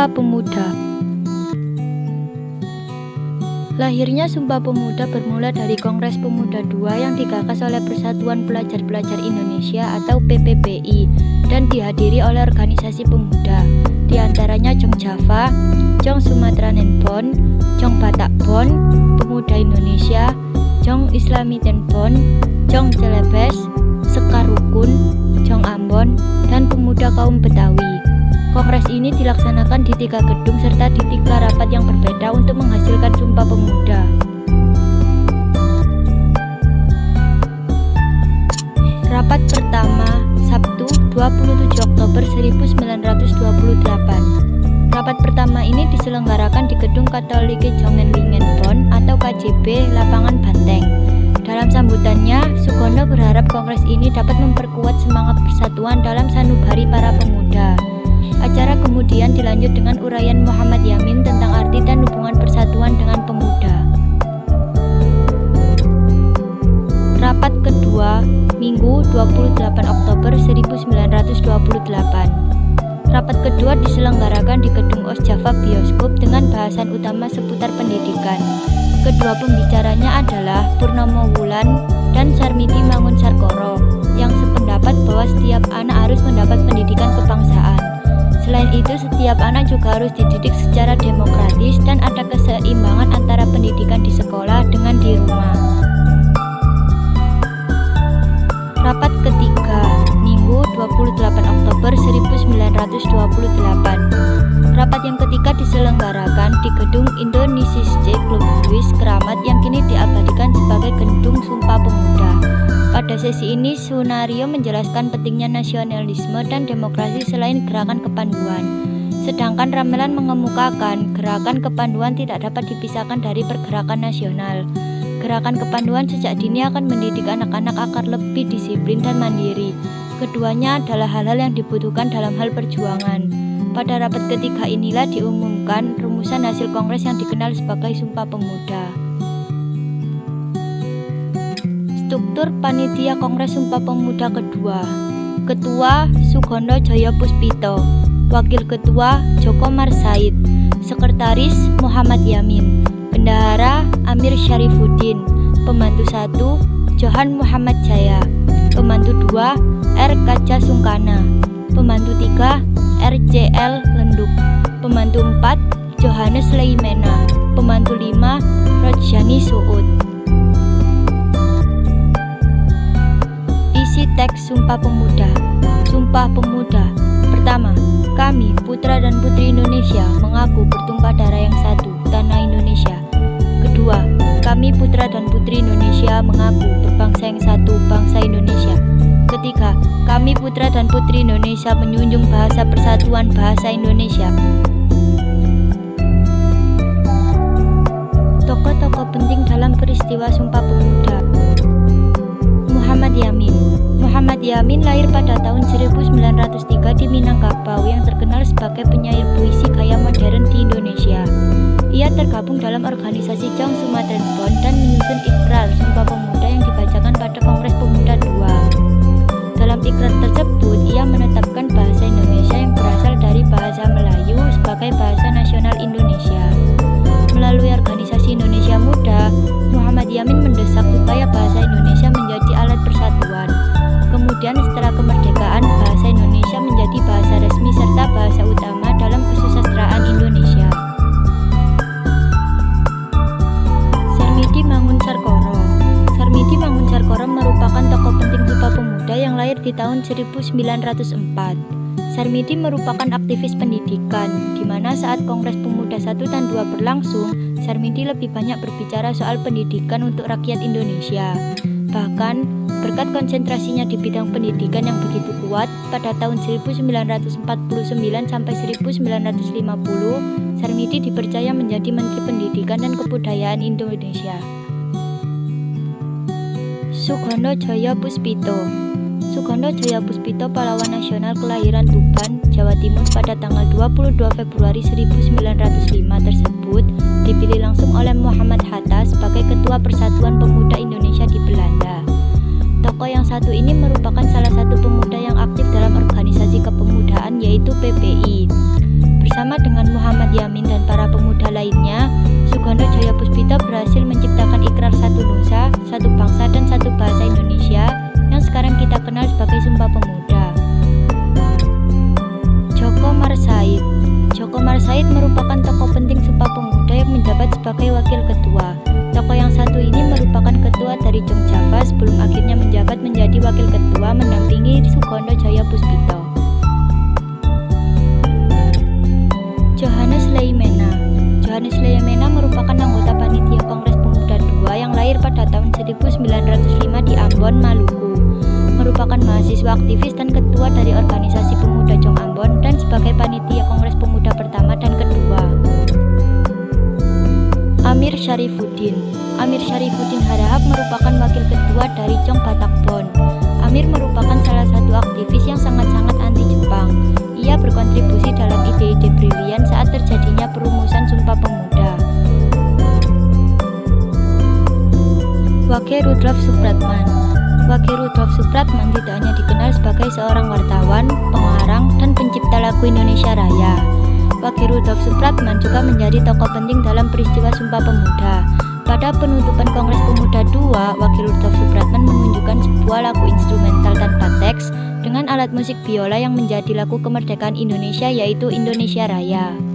Sumpah Pemuda. Lahirnya Sumpah Pemuda bermula dari Kongres Pemuda II yang digagas oleh Persatuan Pelajar-Pelajar Indonesia atau PPPI dan dihadiri oleh organisasi pemuda, di antaranya Jong Java, Jong Sumatra Nenbon, Jong Batak Bon, Pemuda Indonesia, Jong Islami Tenbon, Jong Celebes, Sekar Rukun, Jong Ambon, dan Pemuda Kaum Betawi. Kongres ini dilaksanakan di 3 gedung serta di 3 rapat yang berbeda untuk menghasilkan Sumpah Pemuda. Rapat pertama, Sabtu 27 Oktober 1928. Rapat pertama ini diselenggarakan di Gedung Katolik Jongenlingenbon atau KJB Lapangan Banteng. Dalam sambutannya, Sugondo berharap kongres ini dapat memperkuat semangat persatuan dalam sanubari para pemuda. Acara kemudian dilanjut dengan uraian Muhammad Yamin tentang arti dan hubungan persatuan dengan pemuda. Rapat kedua, Minggu 28 Oktober 1928. Rapat kedua diselenggarakan di Gedung OS Java Bioskop dengan bahasan utama seputar pendidikan. Kedua pembicaranya adalah Purnomo Wulan dan Sarmiti Mangunsarkoro yang sependapat bahwa setiap anak harus mendapat pendidikan kebangsaan. Selain itu, setiap anak juga harus dididik secara demokratis dan ada keseimbangan antara pendidikan di sekolah dengan di rumah. Rapat ketiga, Minggu 28 Oktober 1928. Rapat yang ketiga diselenggarakan di Gedung Indonesische Club Louis Keramat yang kini diabadikan sebagai Gedung Sumpah Pemuda. Pada sesi ini, Sunario menjelaskan pentingnya nasionalisme dan demokrasi selain gerakan kepanduan. Sedangkan Ramelan mengemukakan gerakan kepanduan tidak dapat dipisahkan dari pergerakan nasional. Gerakan kepanduan sejak dini akan mendidik anak-anak agar lebih disiplin dan mandiri. Keduanya adalah hal-hal yang dibutuhkan dalam hal perjuangan. Pada rapat ketiga inilah diumumkan rumusan hasil kongres yang dikenal sebagai Sumpah Pemuda. Struktur Panitia Kongres Sumpah Pemuda kedua. Ketua Sugondo Joyo Puspito, Wakil Ketua Joko Marsaid, Sekretaris Muhammad Yamin, Bendahara Amir Syarifuddin, Pembantu 1 Johan Muhammad Jaya, Pembantu 2 R. Kaca Sungkana, Pembantu 3 RCL Lenduk, Pembantu 4 Johannes Leimena, Pembantu 5 Rojani Suud. Isi teks Sumpah Pemuda. Sumpah Pemuda. Pertama, kami, putra dan putri Indonesia, mengaku bertumpah darah yang satu, tanah Indonesia. Kedua, kami putra dan putri Indonesia mengaku berbangsa yang satu, bangsa Indonesia. Ketiga, kami putra dan putri Indonesia menjunjung bahasa persatuan bahasa Indonesia. Tokoh-tokoh penting dalam peristiwa Sumpah Pemuda. Muhammad Yamin. Muhammad Yamin lahir pada tahun 1903 di Minangkabau yang terkenal sebagai penyair puisi gaya modern di Indonesia. Ia tergabung dalam organisasi Jong Sumatra Nenbon dan menyusun ikrar Sumpah Pemuda yang dibacakan pada Kongres Pemuda II. Dalam ikrar tersebut, ia menetapkan bahasa Indonesia yang berasal dari bahasa Melayu sebagai bahasa nasional Indonesia. Melalui organisasi Indonesia Muda, Muhammad Yamin mendesak supaya bahasa Indonesia menjadi alat persatuan. Kemudian setelah kemerdekaan, bahasa Indonesia menjadi bahasa resmi serta bahasa utama dalam kesusastraan Indonesia. Sarmiti Mangunsarkoro. Sarmiti Mangunsarkoro merupakan tokoh penting Sumpah Pemuda yang lahir di tahun 1904. Sarmiti merupakan aktivis pendidikan, di mana saat Kongres Pemuda 1 dan 2 berlangsung, Sarmiti lebih banyak berbicara soal pendidikan untuk rakyat Indonesia. Bahkan, berkat konsentrasinya di bidang pendidikan yang begitu kuat, pada tahun 1949 sampai 1950, Sarmiti dipercaya menjadi Menteri Pendidikan dan Kebudayaan Indonesia. Sugondo Joyo Puspito. Sugondo Joyo Puspito, pahlawan nasional kelahiran Tuban, Jawa Timur pada tanggal 22 Februari 1905 tersebut dipilih langsung oleh Muhammad Hatta sebagai Ketua Persatuan Pemuda Indonesia di Belanda. Tokoh yang satu ini merupakan salah satu pemuda yang aktif dalam organisasi kepemudaan yaitu PPI. Bersama dengan Muhammad Yamin dan para pemuda lainnya, Sugondo Joyopuspito berhasil menciptakan ikrar satu nusa, satu bangsa dan satu bahasa Indonesia yang sekarang kita kenal sebagai Sumpah Pemuda. Djoko Marsaid. Djoko Marsaid merupakan tokoh penting Sumpah Pemuda yang menjabat sebagai wakil ketua. Tokoh yang satu ini merupakan ketua dari Jogjawa sebelum akhirnya menjabat menjadi wakil ketua mendampingi Sugondo Joyopuspito. Johannes Leimena. Johannes Leimena merupakan anggota panitia Kongres Pemuda II yang lahir pada tahun 1905 di Ambon, Maluku. Merupakan mahasiswa aktivis dan ketua dari organisasi pemuda Jong Ambon dan sebagai panitia Kongres Pemuda pertama dan kedua. Amir Syarifuddin. Amir Syarifuddin Harahap merupakan wakil ketua dari Jong Batakbon. Amir merupakan salah satu aktivis yang sangat-sangat anti-Jepang. Ia berkontribusi dalam ide-ide brilian saat terjadinya perumusan Sumpah Pemuda. Wage Rudolf Supratman. Wage Rudolf Supratman tidak hanya dikenal sebagai seorang wartawan, pengarang, dan pencipta lagu Indonesia Raya. Wage Rudolf Supratman juga menjadi tokoh penting dalam peristiwa Sumpah Pemuda. Pada penutupan Kongres Pemuda II, Wage Rudolf Supratman menunjukkan sebuah lagu instrumental tanpa teks dengan alat musik biola yang menjadi lagu kemerdekaan Indonesia, yaitu Indonesia Raya.